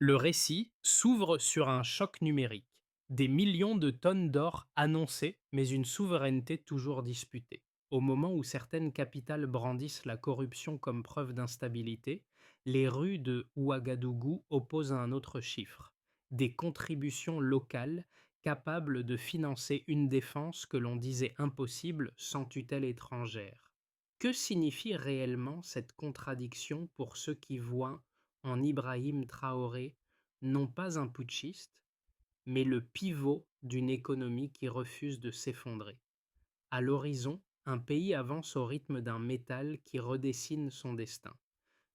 Le récit s'ouvre sur un choc numérique, des millions de tonnes d'or annoncées, mais une souveraineté toujours disputée. Au moment où certaines capitales brandissent la corruption comme preuve d'instabilité, les rues de Ouagadougou opposent un autre chiffre, des contributions locales capables de financer une défense que l'on disait impossible sans tutelle étrangère. Que signifie réellement cette contradiction pour ceux qui voient en Ibrahim Traoré non pas un putschiste, mais le pivot d'une économie qui refuse de s'effondrer? À l'horizon, un pays avance au rythme d'un métal qui redessine son destin.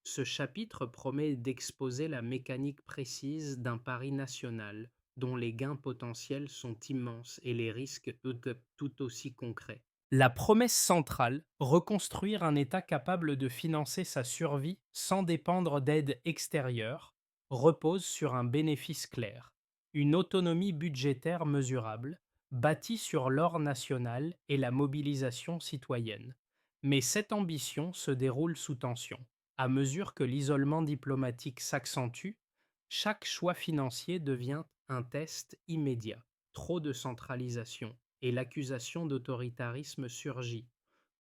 Ce chapitre promet d'exposer la mécanique précise d'un pari national dont les gains potentiels sont immenses et les risques tout aussi concrets. La promesse centrale, reconstruire un État capable de financer sa survie sans dépendre d'aides extérieures, repose sur un bénéfice clair, une autonomie budgétaire mesurable, bâtie sur l'or national et la mobilisation citoyenne. Mais cette ambition se déroule sous tension. À mesure que l'isolement diplomatique s'accentue, chaque choix financier devient un test immédiat. Trop de centralisation et l'accusation d'autoritarisme surgit.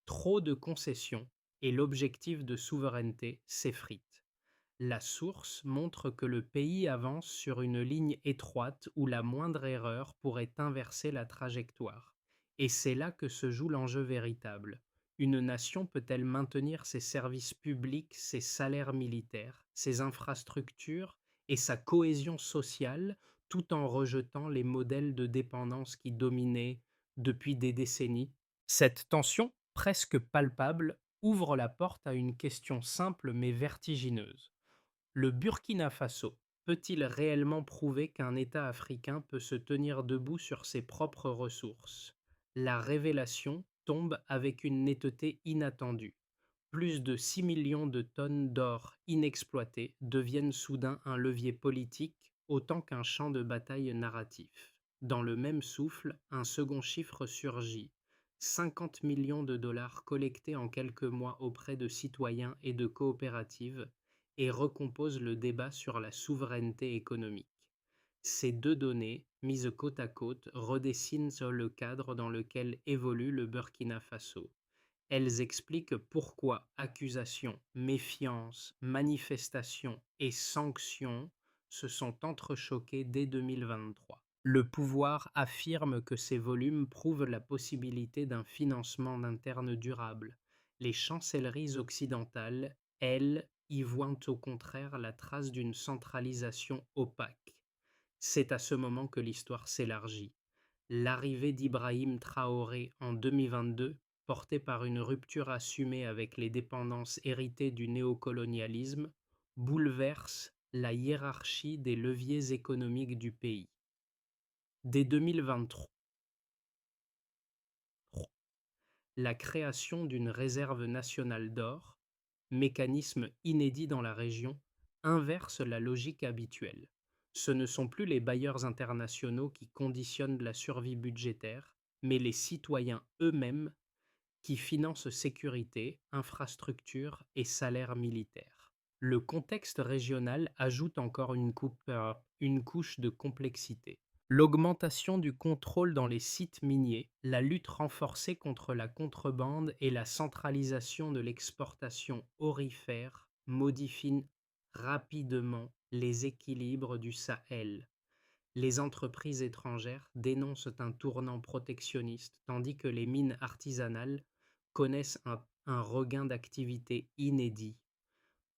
Trop de concessions et l'objectif de souveraineté s'effrite. La source montre que le pays avance sur une ligne étroite où la moindre erreur pourrait inverser la trajectoire. Et c'est là que se joue l'enjeu véritable. Une nation peut-elle maintenir ses services publics, ses salaires militaires, ses infrastructures et sa cohésion sociale tout en rejetant les modèles de dépendance qui dominaient depuis des décennies? Cette tension, presque palpable, ouvre la porte à une question simple mais vertigineuse. Le Burkina Faso peut-il réellement prouver qu'un État africain peut se tenir debout sur ses propres ressources? La révélation tombe avec une netteté inattendue. Plus de 6 millions de tonnes d'or inexploitées deviennent soudain un levier politique autant qu'un champ de bataille narratif. Dans le même souffle, un second chiffre surgit. 50 millions de dollars collectés en quelques mois auprès de citoyens et de coopératives et recompose le débat sur la souveraineté économique. Ces deux données, mises côte à côte, redessinent sur le cadre dans lequel évolue le Burkina Faso. Elles expliquent pourquoi accusations, méfiance, manifestations et sanctions se sont entrechoquées dès 2023. Le pouvoir affirme que ces volumes prouvent la possibilité d'un financement interne durable. Les chancelleries occidentales, elles, y voient au contraire la trace d'une centralisation opaque. C'est à ce moment que l'histoire s'élargit. L'arrivée d'Ibrahim Traoré en 2022, portée par une rupture assumée avec les dépendances héritées du néocolonialisme, bouleverse la hiérarchie des leviers économiques du pays. Dès 2023, la création d'une réserve nationale d'or, mécanisme inédit dans la région, inverse la logique habituelle. Ce ne sont plus les bailleurs internationaux qui conditionnent la survie budgétaire, mais les citoyens eux-mêmes qui financent sécurité, infrastructures et salaires militaires. Le contexte régional ajoute encore une couche de complexité. L'augmentation du contrôle dans les sites miniers, la lutte renforcée contre la contrebande et la centralisation de l'exportation aurifère modifient rapidement les équilibres du Sahel. Les entreprises étrangères dénoncent un tournant protectionniste, tandis que les mines artisanales connaissent un regain d'activité inédit.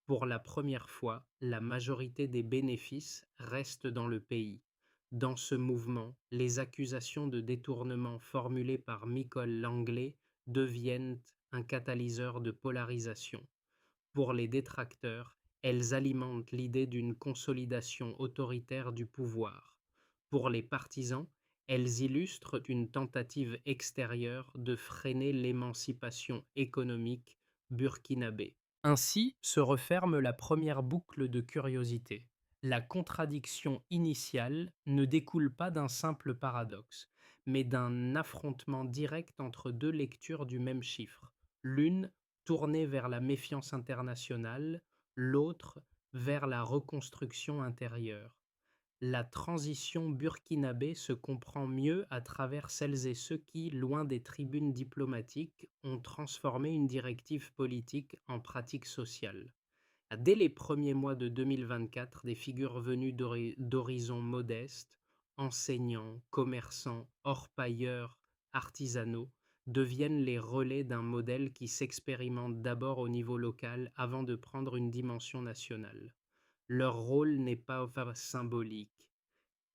Pour la première fois, la majorité des bénéfices restent dans le pays. Dans ce mouvement, les accusations de détournement formulées par Michael Langley deviennent un catalyseur de polarisation. Pour les détracteurs, elles alimentent l'idée d'une consolidation autoritaire du pouvoir. Pour les partisans, elles illustrent une tentative extérieure de freiner l'émancipation économique burkinabé. Ainsi se referme la première boucle de curiosité. La contradiction initiale ne découle pas d'un simple paradoxe, mais d'un affrontement direct entre deux lectures du même chiffre, l'une tournée vers la méfiance internationale, l'autre vers la reconstruction intérieure. La transition burkinabé se comprend mieux à travers celles et ceux qui, loin des tribunes diplomatiques, ont transformé une directive politique en pratique sociale. Dès les premiers mois de 2024, des figures venues d'horizons modestes, enseignants, commerçants, orpailleurs, artisanaux, deviennent les relais d'un modèle qui s'expérimente d'abord au niveau local avant de prendre une dimension nationale. Leur rôle n'est pas symbolique.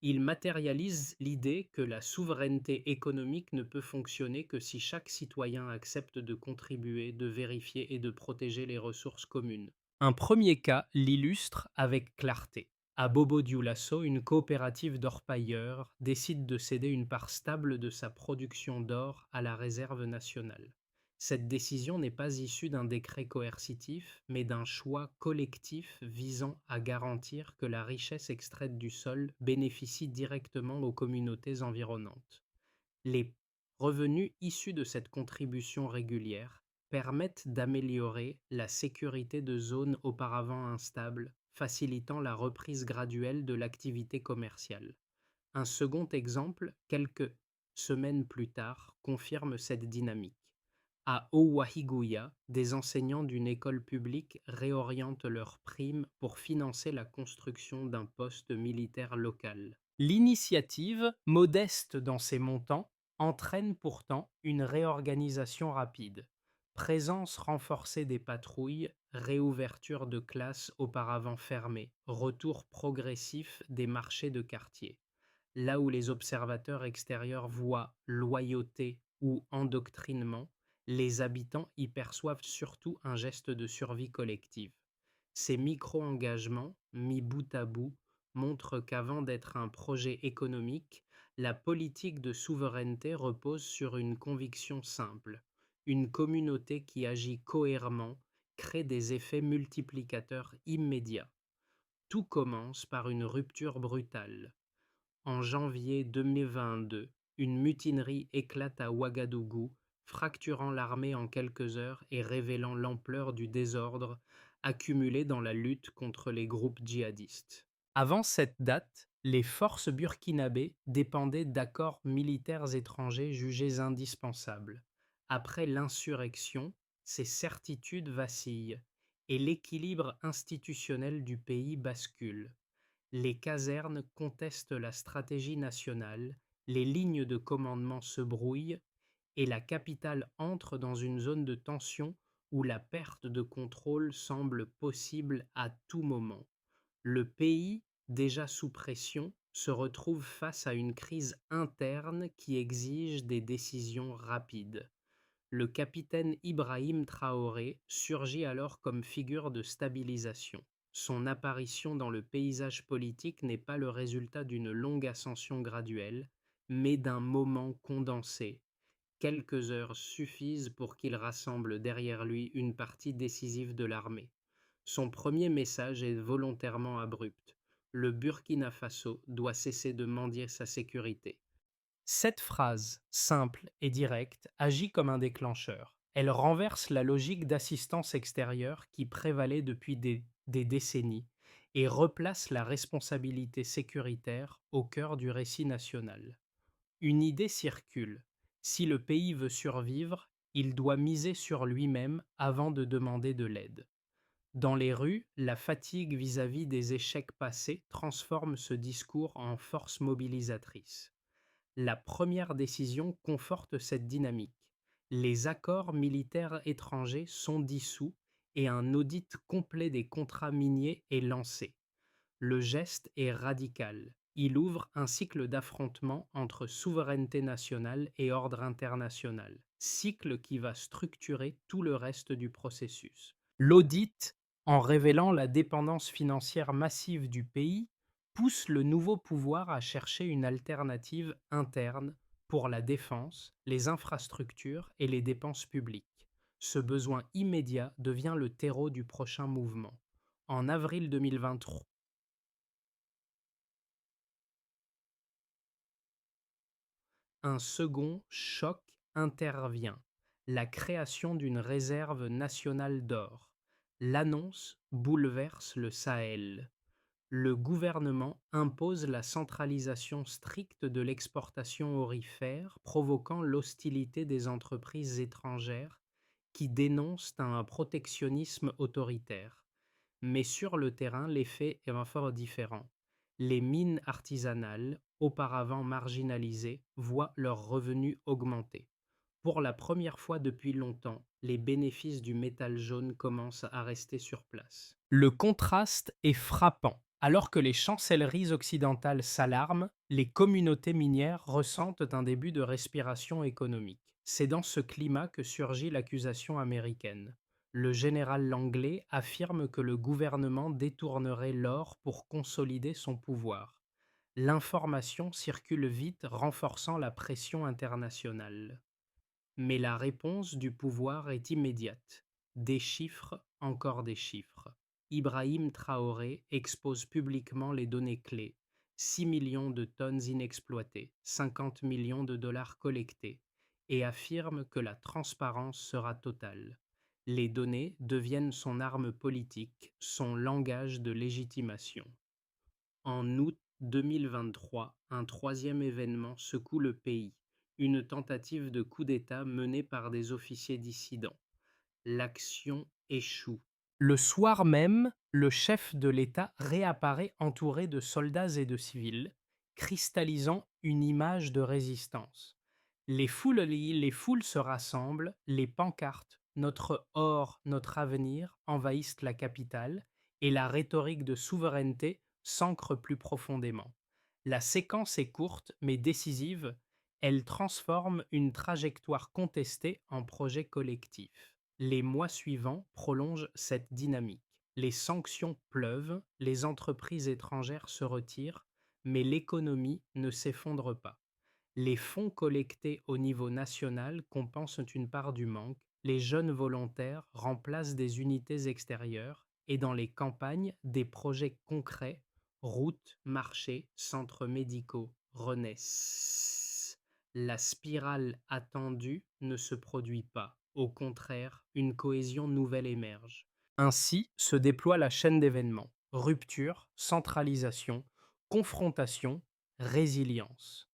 Ils matérialisent l'idée que la souveraineté économique ne peut fonctionner que si chaque citoyen accepte de contribuer, de vérifier et de protéger les ressources communes. Un premier cas l'illustre avec clarté. À Bobo Dioulasso, une coopérative d'orpailleurs décide de céder une part stable de sa production d'or à la réserve nationale. Cette décision n'est pas issue d'un décret coercitif, mais d'un choix collectif visant à garantir que la richesse extraite du sol bénéficie directement aux communautés environnantes. Les revenus issus de cette contribution régulière permettent d'améliorer la sécurité de zones auparavant instables, facilitant la reprise graduelle de l'activité commerciale. Un second exemple, quelques semaines plus tard, confirme cette dynamique. À Owahiguya, des enseignants d'une école publique réorientent leurs primes pour financer la construction d'un poste militaire local. L'initiative, modeste dans ses montants, entraîne pourtant une réorganisation rapide. Présence renforcée des patrouilles, réouverture de classes auparavant fermées, retour progressif des marchés de quartier. Là où les observateurs extérieurs voient loyauté ou endoctrinement, les habitants y perçoivent surtout un geste de survie collective. Ces micro-engagements, mis bout à bout, montrent qu'avant d'être un projet économique, la politique de souveraineté repose sur une conviction simple. Une communauté qui agit cohéremment crée des effets multiplicateurs immédiats. Tout commence par une rupture brutale. En janvier 2022, une mutinerie éclate à Ouagadougou, fracturant l'armée en quelques heures et révélant l'ampleur du désordre accumulé dans la lutte contre les groupes djihadistes. Avant cette date, les forces burkinabées dépendaient d'accords militaires étrangers jugés indispensables. Après l'insurrection, ces certitudes vacillent et l'équilibre institutionnel du pays bascule. Les casernes contestent la stratégie nationale, les lignes de commandement se brouillent et la capitale entre dans une zone de tension où la perte de contrôle semble possible à tout moment. Le pays, déjà sous pression, se retrouve face à une crise interne qui exige des décisions rapides. Le capitaine Ibrahim Traoré surgit alors comme figure de stabilisation. Son apparition dans le paysage politique n'est pas le résultat d'une longue ascension graduelle, mais d'un moment condensé. Quelques heures suffisent pour qu'il rassemble derrière lui une partie décisive de l'armée. Son premier message est volontairement abrupt. Le Burkina Faso doit cesser de mendier sa sécurité. Cette phrase, simple et directe, agit comme un déclencheur. Elle renverse la logique d'assistance extérieure qui prévalait depuis des décennies et replace la responsabilité sécuritaire au cœur du récit national. Une idée circule. Si le pays veut survivre, il doit miser sur lui-même avant de demander de l'aide. Dans les rues, la fatigue vis-à-vis des échecs passés transforme ce discours en force mobilisatrice. La première décision conforte cette dynamique. Les accords militaires étrangers sont dissous et un audit complet des contrats miniers est lancé. Le geste est radical. Il ouvre un cycle d'affrontements entre souveraineté nationale et ordre international, cycle qui va structurer tout le reste du processus. L'audit, en révélant la dépendance financière massive du pays, pousse le nouveau pouvoir à chercher une alternative interne pour la défense, les infrastructures et les dépenses publiques. Ce besoin immédiat devient le terreau du prochain mouvement. En avril 2023, un second choc intervient, la création d'une réserve nationale d'or. L'annonce bouleverse le Sahel. Le gouvernement impose la centralisation stricte de l'exportation aurifère, provoquant l'hostilité des entreprises étrangères qui dénoncent un protectionnisme autoritaire. Mais sur le terrain, l'effet est un fort différent. Les mines artisanales, auparavant marginalisées, voient leurs revenus augmenter. Pour la première fois depuis longtemps, les bénéfices du métal jaune commencent à rester sur place. Le contraste est frappant. Alors que les chancelleries occidentales s'alarment, les communautés minières ressentent un début de respiration économique. C'est dans ce climat que surgit l'accusation américaine. Le général Langley affirme que le gouvernement détournerait l'or pour consolider son pouvoir. L'information circule vite, renforçant la pression internationale. Mais la réponse du pouvoir est immédiate. Des chiffres, encore des chiffres. Ibrahim Traoré expose publiquement les données clés. 6 millions de tonnes inexploitées, 50 millions de dollars collectés, et affirme que la transparence sera totale. Les données deviennent son arme politique, son langage de légitimation. En août 2023, un troisième événement secoue le pays, une tentative de coup d'État menée par des officiers dissidents. L'action échoue. Le soir même, le chef de l'État réapparaît entouré de soldats et de civils, cristallisant une image de résistance. Les foules se rassemblent, les pancartes «Notre or, notre avenir» envahissent la capitale et la rhétorique de souveraineté s'ancre plus profondément. La séquence est courte mais décisive, elle transforme une trajectoire contestée en projet collectif. Les mois suivants prolongent cette dynamique. Les sanctions pleuvent, les entreprises étrangères se retirent, mais l'économie ne s'effondre pas. Les fonds collectés au niveau national compensent une part du manque, les jeunes volontaires remplacent des unités extérieures et dans les campagnes, des projets concrets, routes, marchés, centres médicaux, renaissent. La spirale attendue ne se produit pas. Au contraire, une cohésion nouvelle émerge. Ainsi se déploie la chaîne d'événements. Rupture, centralisation, confrontation, résilience.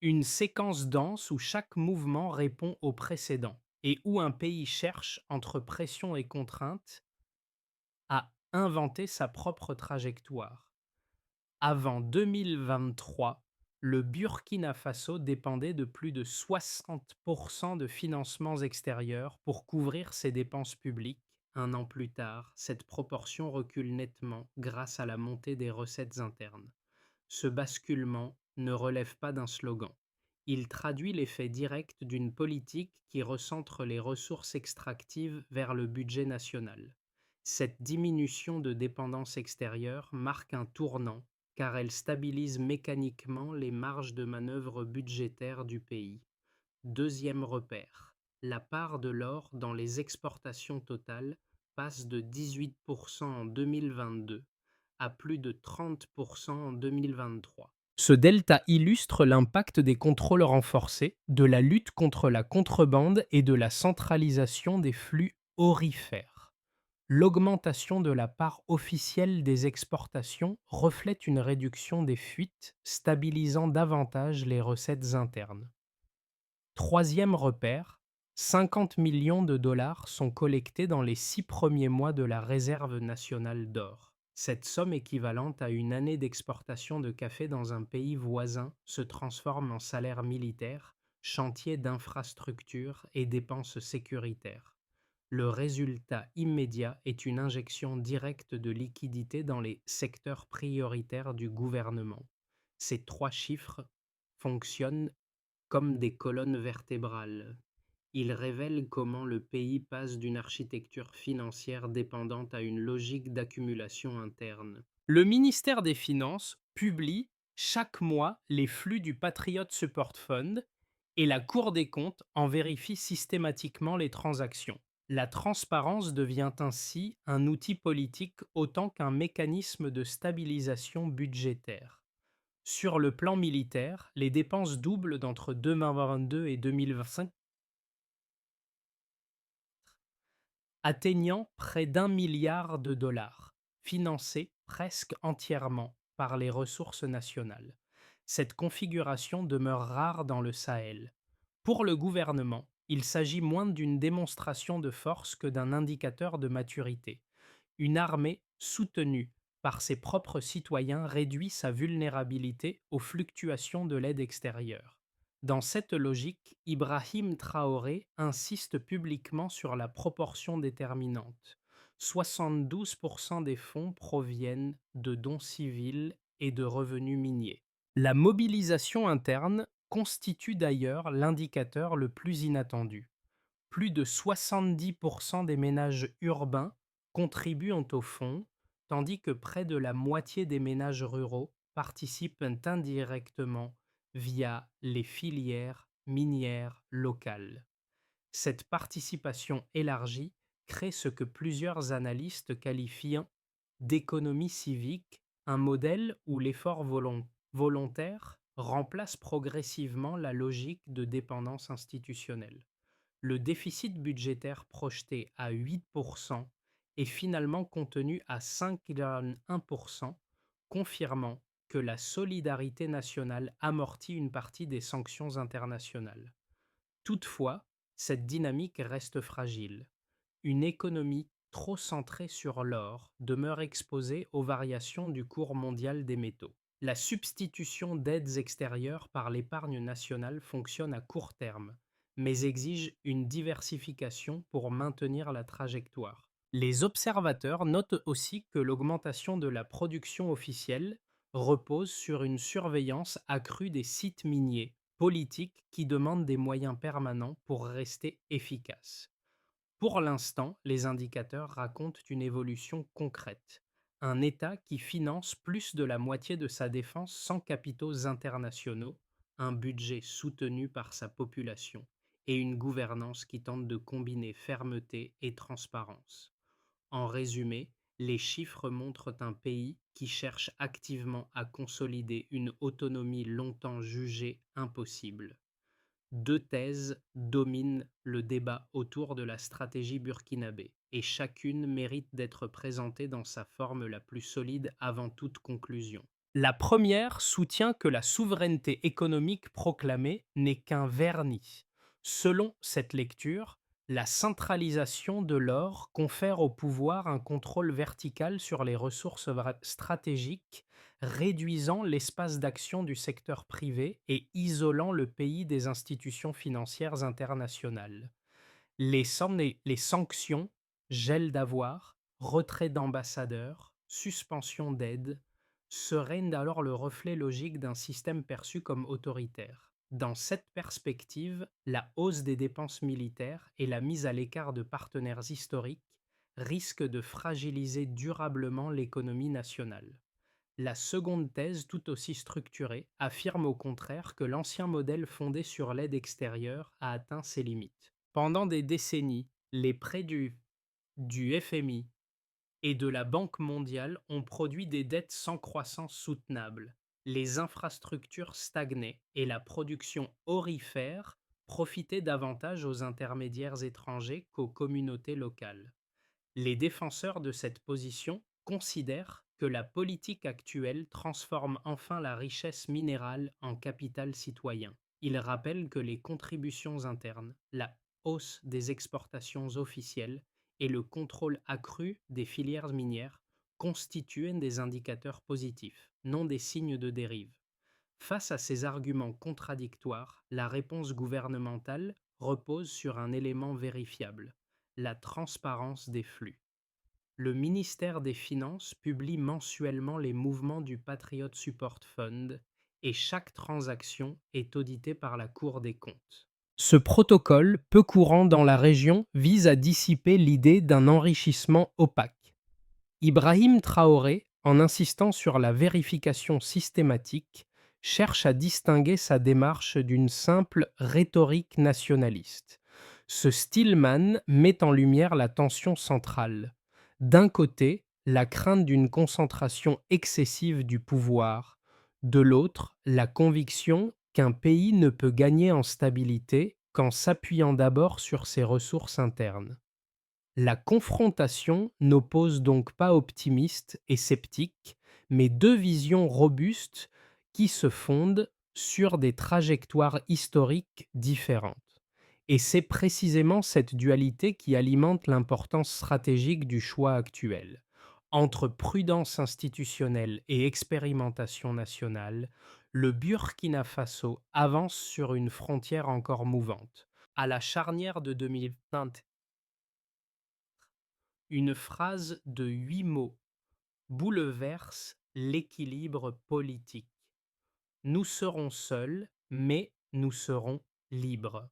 Une séquence dense où chaque mouvement répond au précédent et où un pays cherche, entre pression et contrainte, à inventer sa propre trajectoire. Avant 2023, le Burkina Faso dépendait de plus de 60% de financements extérieurs pour couvrir ses dépenses publiques. Un an plus tard, cette proportion recule nettement grâce à la montée des recettes internes. Ce basculement ne relève pas d'un slogan. Il traduit l'effet direct d'une politique qui recentre les ressources extractives vers le budget national. Cette diminution de dépendance extérieure marque un tournant car elle stabilise mécaniquement les marges de manœuvre budgétaires du pays. Deuxième repère, la part de l'or dans les exportations totales passe de 18% en 2022 à plus de 30% en 2023. Ce delta illustre l'impact des contrôles renforcés, de la lutte contre la contrebande et de la centralisation des flux aurifères. L'augmentation de la part officielle des exportations reflète une réduction des fuites, stabilisant davantage les recettes internes. Troisième repère, 50 millions de dollars sont collectés dans les 6 premiers mois de la réserve nationale d'or. Cette somme équivalente à une année d'exportation de café dans un pays voisin se transforme en salaire militaire, chantier d'infrastructures et dépenses sécuritaires. Le résultat immédiat est une injection directe de liquidités dans les secteurs prioritaires du gouvernement. Ces trois chiffres fonctionnent comme des colonnes vertébrales. Ils révèlent comment le pays passe d'une architecture financière dépendante à une logique d'accumulation interne. Le ministère des Finances publie chaque mois les flux du Patriot Support Fund et la Cour des comptes en vérifie systématiquement les transactions. La transparence devient ainsi un outil politique autant qu'un mécanisme de stabilisation budgétaire. Sur le plan militaire, les dépenses doublent d'entre 2022 et 2025. atteignant près d'1 milliard de dollars, financés presque entièrement par les ressources nationales. Cette configuration demeure rare dans le Sahel. Pour le gouvernement, il s'agit moins d'une démonstration de force que d'un indicateur de maturité. Une armée soutenue par ses propres citoyens réduit sa vulnérabilité aux fluctuations de l'aide extérieure. Dans cette logique, Ibrahim Traoré insiste publiquement sur la proportion déterminante. 72% des fonds proviennent de dons civils et de revenus miniers. La mobilisation interne constitue d'ailleurs l'indicateur le plus inattendu. Plus de 70% des ménages urbains contribuent au fonds, tandis que près de la moitié des ménages ruraux participent indirectement via les filières minières locales. Cette participation élargie crée ce que plusieurs analystes qualifient d'économie civique, un modèle où l'effort volontaire remplace progressivement la logique de dépendance institutionnelle. Le déficit budgétaire projeté à 8% est finalement contenu à 5,1%, confirmant que la solidarité nationale amortit une partie des sanctions internationales. Toutefois, cette dynamique reste fragile. Une économie trop centrée sur l'or demeure exposée aux variations du cours mondial des métaux. La substitution d'aides extérieures par l'épargne nationale fonctionne à court terme, mais exige une diversification pour maintenir la trajectoire. Les observateurs notent aussi que l'augmentation de la production officielle repose sur une surveillance accrue des sites miniers, politiques qui demandent des moyens permanents pour rester efficaces. Pour l'instant, les indicateurs racontent une évolution concrète. Un État qui finance plus de la moitié de sa défense sans capitaux internationaux, un budget soutenu par sa population et une gouvernance qui tente de combiner fermeté et transparence. En résumé, les chiffres montrent un pays qui cherche activement à consolider une autonomie longtemps jugée impossible. Deux thèses dominent le débat autour de la stratégie burkinabé, et chacune mérite d'être présentée dans sa forme la plus solide avant toute conclusion. La première soutient que la souveraineté économique proclamée n'est qu'un vernis. Selon cette lecture, la centralisation de l'or confère au pouvoir un contrôle vertical sur les ressources stratégiques, réduisant l'espace d'action du secteur privé et isolant le pays des institutions financières internationales. Les sanctions, gel d'avoirs, retrait d'ambassadeurs, suspension d'aides, seraient alors le reflet logique d'un système perçu comme autoritaire. Dans cette perspective, la hausse des dépenses militaires et la mise à l'écart de partenaires historiques risquent de fragiliser durablement l'économie nationale. La seconde thèse, tout aussi structurée, affirme au contraire que l'ancien modèle fondé sur l'aide extérieure a atteint ses limites. Pendant des décennies, les prêts du FMI et de la Banque mondiale ont produit des dettes sans croissance soutenable. Les infrastructures stagnaient et la production aurifère profitait davantage aux intermédiaires étrangers qu'aux communautés locales. Les défenseurs de cette position considèrent que la politique actuelle transforme enfin la richesse minérale en capital citoyen. Ils rappellent que les contributions internes, la hausse des exportations officielles et le contrôle accru des filières minières constituent des indicateurs positifs, non des signes de dérive. Face à ces arguments contradictoires, la réponse gouvernementale repose sur un élément vérifiable: la transparence des flux. Le ministère des Finances publie mensuellement les mouvements du Patriot Support Fund et chaque transaction est auditée par la Cour des comptes. Ce protocole, peu courant dans la région, vise à dissiper l'idée d'un enrichissement opaque. Ibrahim Traoré, en insistant sur la vérification systématique, cherche à distinguer sa démarche d'une simple rhétorique nationaliste. Ce stillman met en lumière la tension centrale. D'un côté, la crainte d'une concentration excessive du pouvoir, de l'autre, la conviction qu'un pays ne peut gagner en stabilité qu'en s'appuyant d'abord sur ses ressources internes. La confrontation n'oppose donc pas optimistes et sceptiques, mais deux visions robustes qui se fondent sur des trajectoires historiques différentes. Et c'est précisément cette dualité qui alimente l'importance stratégique du choix actuel. Entre prudence institutionnelle et expérimentation nationale, le Burkina Faso avance sur une frontière encore mouvante. À la charnière de 2020, une phrase de 8 mots bouleverse l'équilibre politique. Nous serons seuls, mais nous serons libres.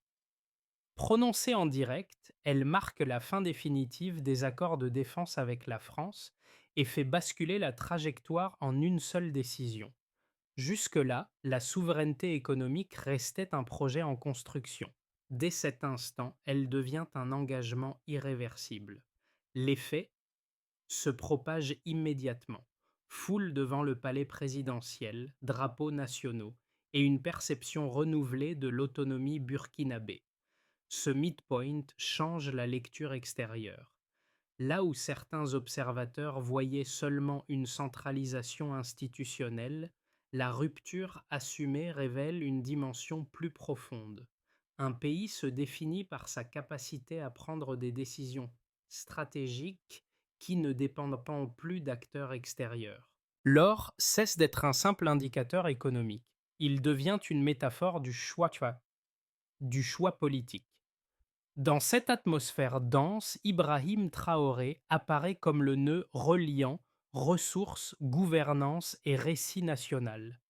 Prononcée en direct, elle marque la fin définitive des accords de défense avec la France et fait basculer la trajectoire en une seule décision. Jusque-là, la souveraineté économique restait un projet en construction. Dès cet instant, elle devient un engagement irréversible. Les faits se propagent immédiatement. Foule devant le palais présidentiel, drapeaux nationaux et une perception renouvelée de l'autonomie burkinabé. Ce midpoint change la lecture extérieure. Là où certains observateurs voyaient seulement une centralisation institutionnelle, la rupture assumée révèle une dimension plus profonde. Un pays se définit par sa capacité à prendre des décisions stratégiques qui ne dépendent pas plus d'acteurs extérieurs. L'or cesse d'être un simple indicateur économique. Il devient une métaphore du choix politique. Dans cette atmosphère dense, Ibrahim Traoré apparaît comme le nœud reliant ressources, gouvernance et récit national.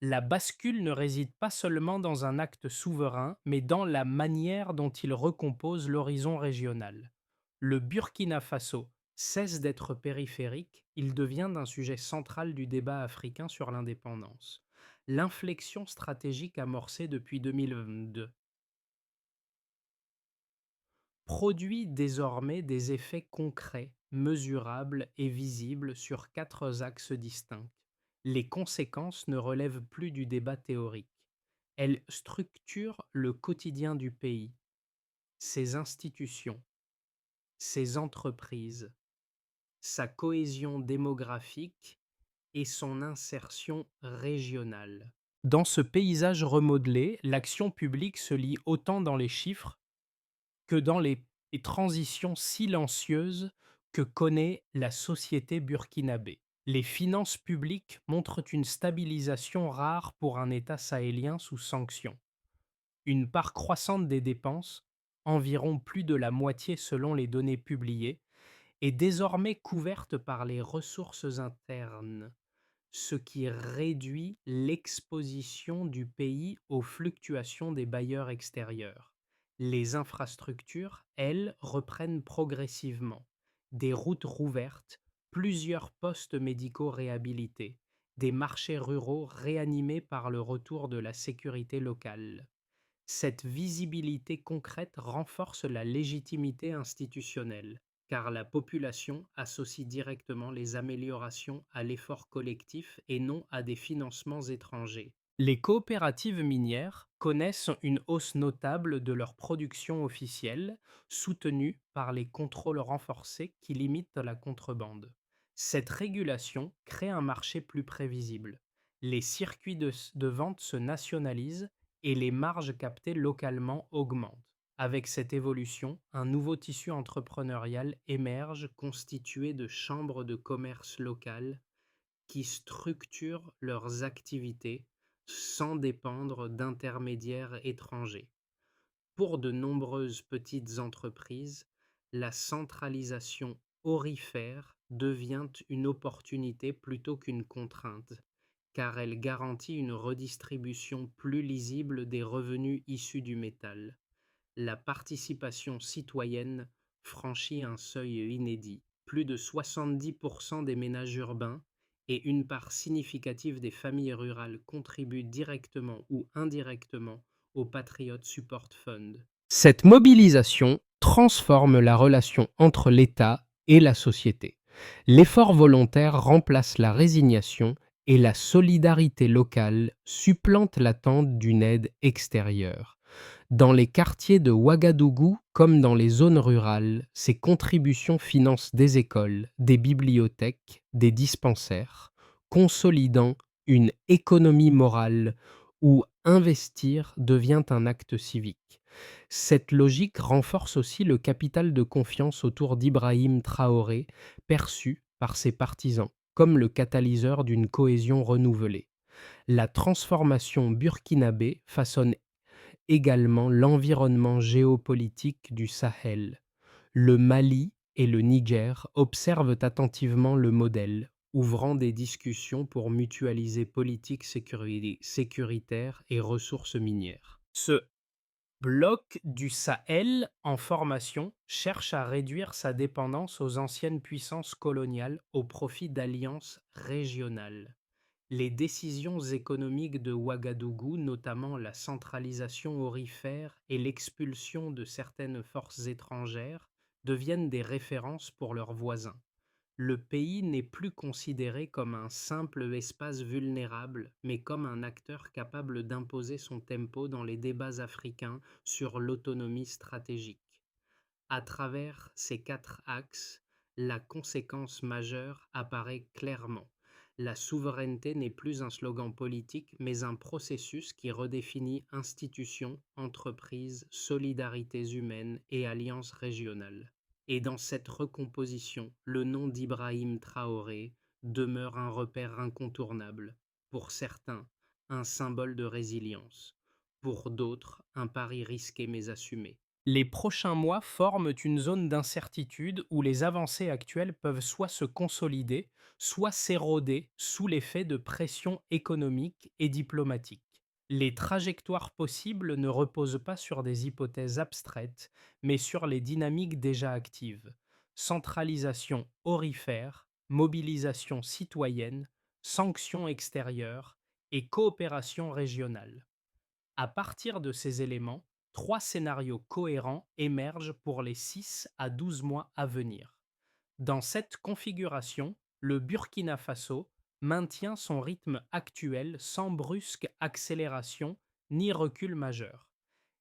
La bascule ne réside pas seulement dans un acte souverain, mais dans la manière dont il recompose l'horizon régional. Le Burkina Faso cesse d'être périphérique, il devient un sujet central du débat africain sur l'indépendance. L'inflexion stratégique amorcée depuis 2022 produit désormais des effets concrets, mesurables et visibles sur quatre axes distincts. Les conséquences ne relèvent plus du débat théorique. Elles structurent le quotidien du pays, ses institutions, ses entreprises, sa cohésion démographique et son insertion régionale. Dans ce paysage remodelé, l'action publique se lie autant dans les chiffres que dans les transitions silencieuses que connaît la société burkinabé. Les finances publiques montrent une stabilisation rare pour un État sahélien sous sanction. Une part croissante des dépenses, environ plus de la moitié selon les données publiées, est désormais couverte par les ressources internes, ce qui réduit l'exposition du pays aux fluctuations des bailleurs extérieurs. Les infrastructures, elles, reprennent progressivement. Des routes rouvertes, plusieurs postes médicaux réhabilités, des marchés ruraux réanimés par le retour de la sécurité locale. Cette visibilité concrète renforce la légitimité institutionnelle, car la population associe directement les améliorations à l'effort collectif et non à des financements étrangers. Les coopératives minières connaissent une hausse notable de leur production officielle, soutenue par les contrôles renforcés qui limitent la contrebande. Cette régulation crée un marché plus prévisible. Les circuits de vente se nationalisent et les marges captées localement augmentent. Avec cette évolution, un nouveau tissu entrepreneurial émerge constitué de chambres de commerce locales qui structurent leurs activités sans dépendre d'intermédiaires étrangers. Pour de nombreuses petites entreprises, la centralisation aurifère devient une opportunité plutôt qu'une contrainte, car elle garantit une redistribution plus lisible des revenus issus du métal. La participation citoyenne franchit un seuil inédit. Plus de 70% des ménages urbains et une part significative des familles rurales contribuent directement ou indirectement au Patriot Support Fund. Cette mobilisation transforme la relation entre l'État et la société. L'effort volontaire remplace la résignation et la solidarité locale supplante l'attente d'une aide extérieure. Dans les quartiers de Ouagadougou comme dans les zones rurales, ces contributions financent des écoles, des bibliothèques, des dispensaires, consolidant une économie morale où investir devient un acte civique. Cette logique renforce aussi le capital de confiance autour d'Ibrahim Traoré, perçu par ses partisans comme le catalyseur d'une cohésion renouvelée. La transformation burkinabé façonne également l'environnement géopolitique du Sahel. Le Mali et le Niger observent attentivement le modèle, ouvrant des discussions pour mutualiser politique sécuritaire et ressources minières. Ce bloc du Sahel en formation cherche à réduire sa dépendance aux anciennes puissances coloniales au profit d'alliances régionales. Les décisions économiques de Ouagadougou, notamment la centralisation aurifère et l'expulsion de certaines forces étrangères, deviennent des références pour leurs voisins. Le pays n'est plus considéré comme un simple espace vulnérable, mais comme un acteur capable d'imposer son tempo dans les débats africains sur l'autonomie stratégique. À travers ces quatre axes, la conséquence majeure apparaît clairement. La souveraineté n'est plus un slogan politique, mais un processus qui redéfinit institutions, entreprises, solidarités humaines et alliances régionales. Et dans cette recomposition, le nom d'Ibrahim Traoré demeure un repère incontournable. Pour certains, un symbole de résilience. Pour d'autres, un pari risqué mais assumé. Les prochains mois forment une zone d'incertitude où les avancées actuelles peuvent soit se consolider, soit s'éroder sous l'effet de pressions économiques et diplomatiques. Les trajectoires possibles ne reposent pas sur des hypothèses abstraites, mais sur les dynamiques déjà actives. Centralisation aurifère, mobilisation citoyenne, sanctions extérieures et coopération régionale. À partir de ces éléments, trois scénarios cohérents émergent pour les 6 à 12 mois à venir. Dans cette configuration, le Burkina Faso maintient son rythme actuel sans brusque accélération ni recul majeur.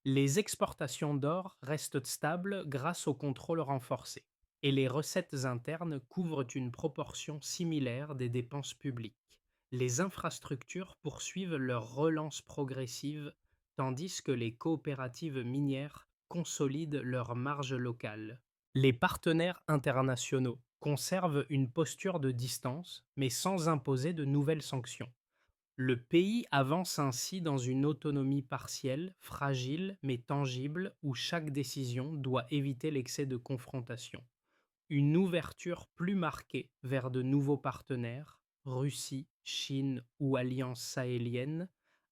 Les exportations d'or restent stables grâce au contrôle renforcé, et les recettes internes couvrent une proportion similaire des dépenses publiques. Les infrastructures poursuivent leur relance progressive, tandis que les coopératives minières consolident leurs marges locales. Les partenaires internationaux conservent une posture de distance, mais sans imposer de nouvelles sanctions. Le pays avance ainsi dans une autonomie partielle, fragile mais tangible, où chaque décision doit éviter l'excès de confrontation. Une ouverture plus marquée vers de nouveaux partenaires, Russie, Chine ou alliances sahéliennes,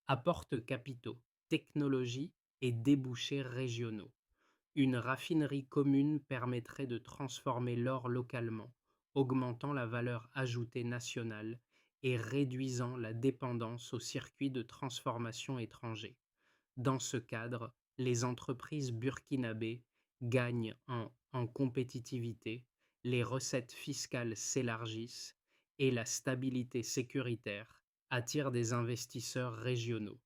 apporte capitaux, technologies et débouchés régionaux. Une raffinerie commune permettrait de transformer l'or localement, augmentant la valeur ajoutée nationale et réduisant la dépendance aux circuits de transformation étrangers. Dans ce cadre, les entreprises burkinabées gagnent en compétitivité, les recettes fiscales s'élargissent et la stabilité sécuritaire attire des investisseurs régionaux.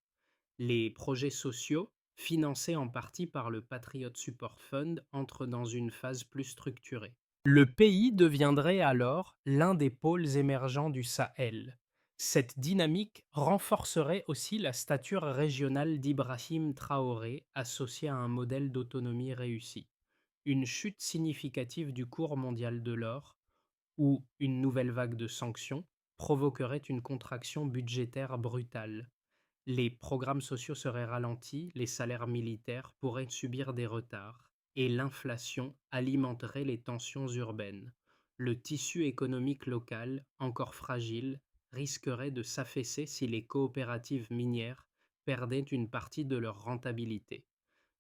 Les projets sociaux, financés en partie par le Patriot Support Fund, entrent dans une phase plus structurée. Le pays deviendrait alors l'un des pôles émergents du Sahel. Cette dynamique renforcerait aussi la stature régionale d'Ibrahim Traoré, associée à un modèle d'autonomie réussi. Une chute significative du cours mondial de l'or ou une nouvelle vague de sanctions provoquerait une contraction budgétaire brutale. Les programmes sociaux seraient ralentis, les salaires militaires pourraient subir des retards, et l'inflation alimenterait les tensions urbaines. Le tissu économique local, encore fragile, risquerait de s'affaisser si les coopératives minières perdaient une partie de leur rentabilité.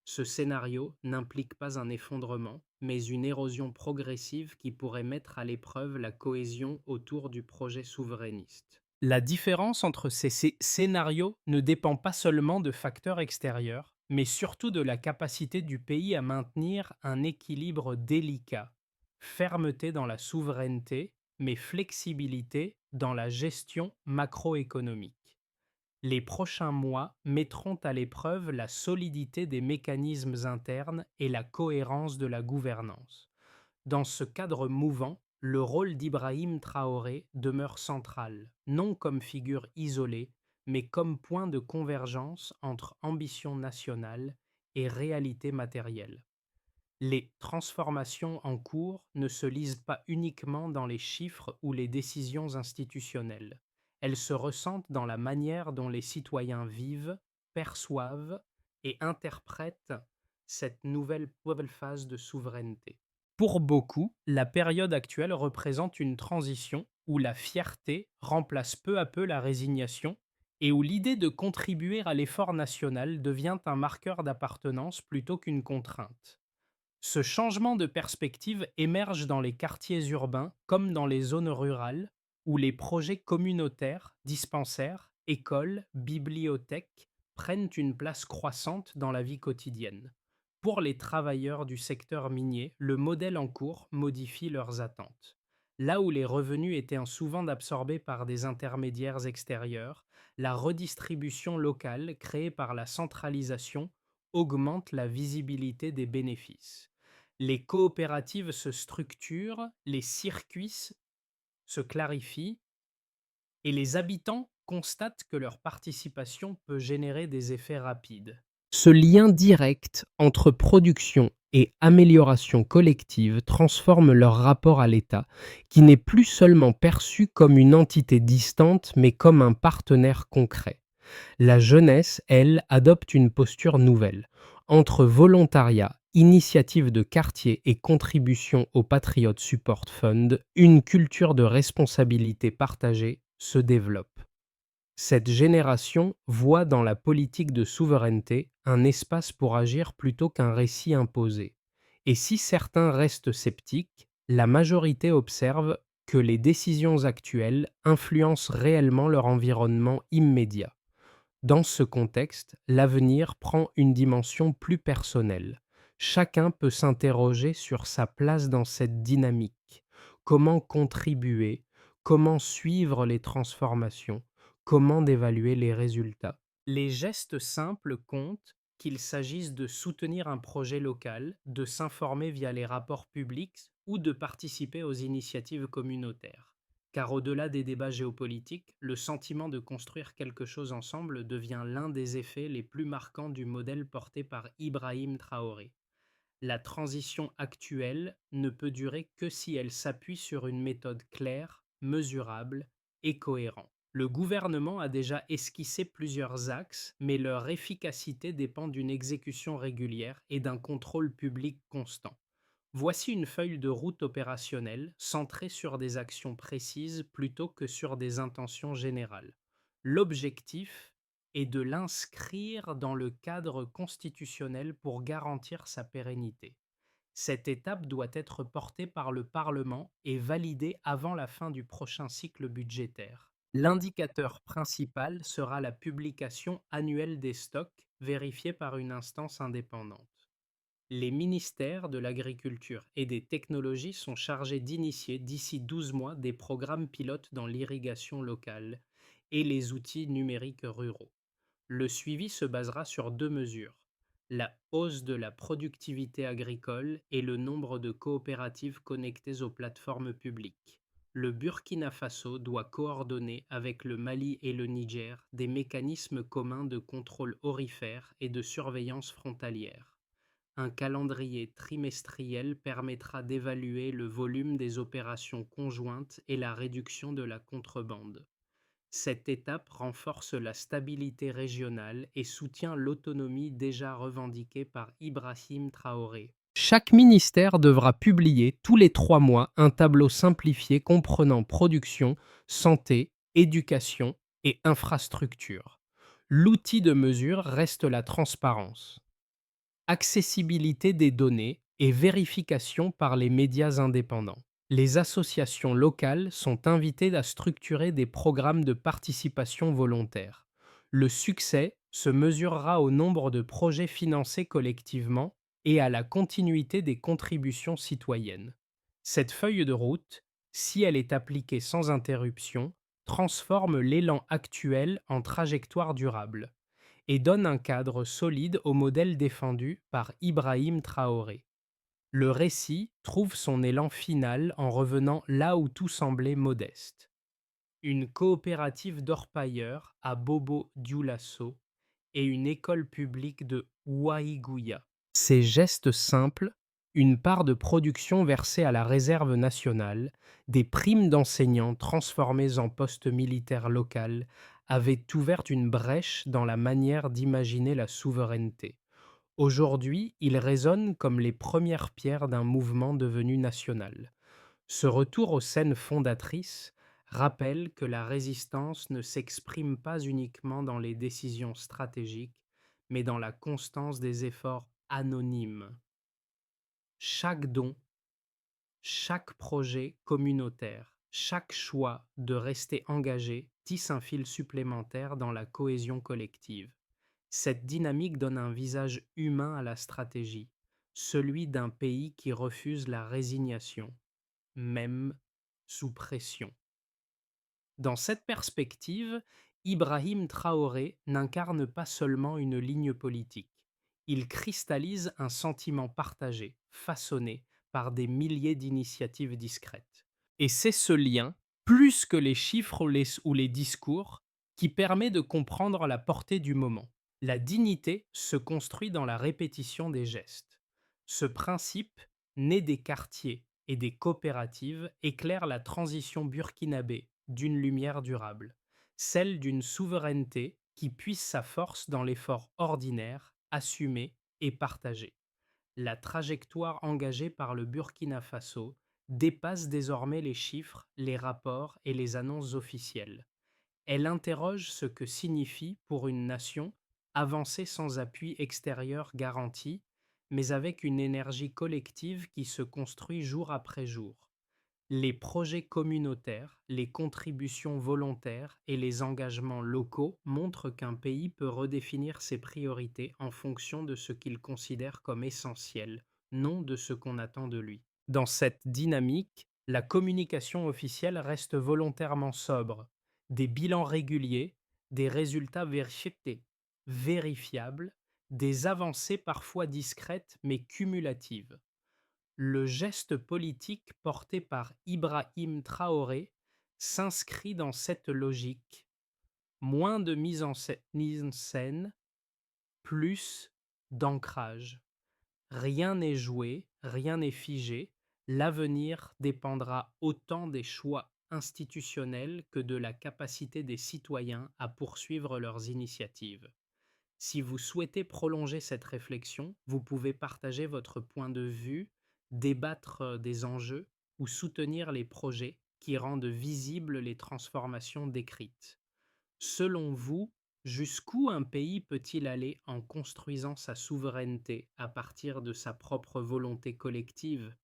Ce scénario n'implique pas un effondrement, mais une érosion progressive qui pourrait mettre à l'épreuve la cohésion autour du projet souverainiste. La différence entre ces scénarios ne dépend pas seulement de facteurs extérieurs, mais surtout de la capacité du pays à maintenir un équilibre délicat, fermeté dans la souveraineté, mais flexibilité dans la gestion macroéconomique. Les prochains mois mettront à l'épreuve la solidité des mécanismes internes et la cohérence de la gouvernance. Dans ce cadre mouvant, le rôle d'Ibrahim Traoré demeure central, non comme figure isolée, mais comme point de convergence entre ambition nationale et réalité matérielle. Les transformations en cours ne se lisent pas uniquement dans les chiffres ou les décisions institutionnelles. Elles se ressentent dans la manière dont les citoyens vivent, perçoivent et interprètent cette nouvelle phase de souveraineté. Pour beaucoup, la période actuelle représente une transition où la fierté remplace peu à peu la résignation et où l'idée de contribuer à l'effort national devient un marqueur d'appartenance plutôt qu'une contrainte. Ce changement de perspective émerge dans les quartiers urbains comme dans les zones rurales, où les projets communautaires, dispensaires, écoles, bibliothèques prennent une place croissante dans la vie quotidienne. Pour les travailleurs du secteur minier, le modèle en cours modifie leurs attentes. Là où les revenus étaient souvent absorbés par des intermédiaires extérieurs, la redistribution locale créée par la centralisation augmente la visibilité des bénéfices. Les coopératives se structurent, les circuits se clarifient et les habitants constatent que leur participation peut générer des effets rapides. Ce lien direct entre production et amélioration collective transforme leur rapport à l'État, qui n'est plus seulement perçu comme une entité distante, mais comme un partenaire concret. La jeunesse, elle, adopte une posture nouvelle. Entre volontariat, initiative de quartier et contribution au Patriot Support Fund, une culture de responsabilité partagée se développe. Cette génération voit dans la politique de souveraineté un espace pour agir plutôt qu'un récit imposé. Et si certains restent sceptiques, la majorité observe que les décisions actuelles influencent réellement leur environnement immédiat. Dans ce contexte, l'avenir prend une dimension plus personnelle. Chacun peut s'interroger sur sa place dans cette dynamique. Comment contribuer? Comment suivre les transformations? Comment évaluer les résultats? Les gestes simples comptent, qu'il s'agisse de soutenir un projet local, de s'informer via les rapports publics ou de participer aux initiatives communautaires. Car au-delà des débats géopolitiques, le sentiment de construire quelque chose ensemble devient l'un des effets les plus marquants du modèle porté par Ibrahim Traoré. La transition actuelle ne peut durer que si elle s'appuie sur une méthode claire, mesurable et cohérente. Le gouvernement a déjà esquissé plusieurs axes, mais leur efficacité dépend d'une exécution régulière et d'un contrôle public constant. Voici une feuille de route opérationnelle centrée sur des actions précises plutôt que sur des intentions générales. L'objectif est de l'inscrire dans le cadre constitutionnel pour garantir sa pérennité. Cette étape doit être portée par le Parlement et validée avant la fin du prochain cycle budgétaire. L'indicateur principal sera la publication annuelle des stocks, vérifiée par une instance indépendante. Les ministères de l'Agriculture et des Technologies sont chargés d'initier d'ici 12 mois des programmes pilotes dans l'irrigation locale et les outils numériques ruraux. Le suivi se basera sur deux mesures: la hausse de la productivité agricole et le nombre de coopératives connectées aux plateformes publiques. Le Burkina Faso doit coordonner avec le Mali et le Niger des mécanismes communs de contrôle aurifère et de surveillance frontalière. Un calendrier trimestriel permettra d'évaluer le volume des opérations conjointes et la réduction de la contrebande. Cette étape renforce la stabilité régionale et soutient l'autonomie déjà revendiquée par Ibrahim Traoré. Chaque ministère devra publier tous les 3 mois un tableau simplifié comprenant production, santé, éducation et infrastructure. L'outil de mesure reste la transparence, accessibilité des données et vérification par les médias indépendants. Les associations locales sont invitées à structurer des programmes de participation volontaire. Le succès se mesurera au nombre de projets financés collectivement et à la continuité des contributions citoyennes. Cette feuille de route, si elle est appliquée sans interruption, transforme l'élan actuel en trajectoire durable et donne un cadre solide au modèle défendu par Ibrahim Traoré. Le récit trouve son élan final en revenant là où tout semblait modeste. Une coopérative d'orpailleurs à Bobo Dioulasso et une école publique de Ouaïgouya. Ces gestes simples, une part de production versée à la réserve nationale, des primes d'enseignants transformées en postes militaires locaux, avaient ouvert une brèche dans la manière d'imaginer la souveraineté. Aujourd'hui, ils résonnent comme les premières pierres d'un mouvement devenu national. Ce retour aux scènes fondatrices rappelle que la résistance ne s'exprime pas uniquement dans les décisions stratégiques, mais dans la constance des efforts anonymes. Chaque don, chaque projet communautaire, chaque choix de rester engagé tisse un fil supplémentaire dans la cohésion collective. Cette dynamique donne un visage humain à la stratégie, celui d'un pays qui refuse la résignation, même sous pression. Dans cette perspective, Ibrahim Traoré n'incarne pas seulement une ligne politique. Il cristallise un sentiment partagé, façonné par des milliers d'initiatives discrètes. Et c'est ce lien, plus que les chiffres ou les discours, qui permet de comprendre la portée du moment. La dignité se construit dans la répétition des gestes. Ce principe, né des quartiers et des coopératives, éclaire la transition burkinabé d'une lumière durable, celle d'une souveraineté qui puise sa force dans l'effort ordinaire, assumé et partagé. La trajectoire engagée par le Burkina Faso dépasse désormais les chiffres, les rapports et les annonces officielles. Elle interroge ce que signifie pour une nation avancer sans appui extérieur garanti, mais avec une énergie collective qui se construit jour après jour. Les projets communautaires, les contributions volontaires et les engagements locaux montrent qu'un pays peut redéfinir ses priorités en fonction de ce qu'il considère comme essentiel, non de ce qu'on attend de lui. Dans cette dynamique, la communication officielle reste volontairement sobre. Des bilans réguliers, des résultats vérifiables, des avancées parfois discrètes mais cumulatives. Le geste politique porté par Ibrahim Traoré s'inscrit dans cette logique. Moins de mise en scène, plus d'ancrage. Rien n'est joué, rien n'est figé. L'avenir dépendra autant des choix institutionnels que de la capacité des citoyens à poursuivre leurs initiatives. Si vous souhaitez prolonger cette réflexion, vous pouvez partager votre point de vue, débattre des enjeux ou soutenir les projets qui rendent visibles les transformations décrites. Selon vous, jusqu'où un pays peut-il aller en construisant sa souveraineté à partir de sa propre volonté collective?